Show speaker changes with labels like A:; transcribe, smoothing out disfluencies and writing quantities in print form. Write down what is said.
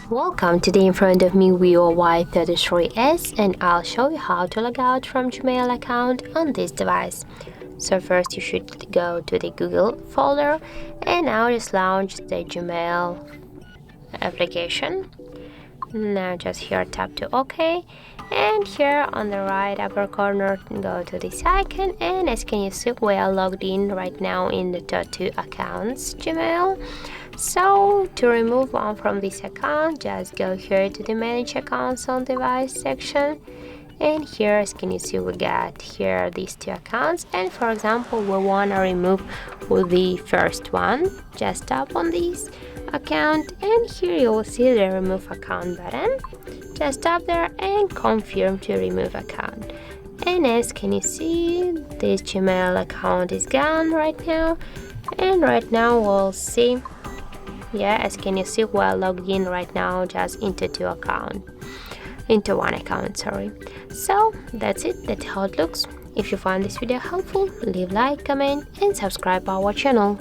A: Welcome, today in front of me VIVO Y33s, and I'll show you how to log out from Gmail account on this device. So first you should go to the Google folder and now just launch the Gmail application. Now just here tap to OK, and here on the right upper corner go to this icon, and as can you see we are logged in right now in the top 2 accounts Gmail. So to remove one from this account, just go here to the manage accounts on device section, and here as can you see we got here these 2 accounts, and for example we want to remove the first one. Just tap on this account and here you will see the remove account button. Just tap there and confirm to remove account, and as can you see this Gmail account is gone right now. And right now we'll see, as can you see we're logged in right now just into one account, sorry. So that's it, that's how it looks. If you find this video helpful, leave like, comment and subscribe our channel.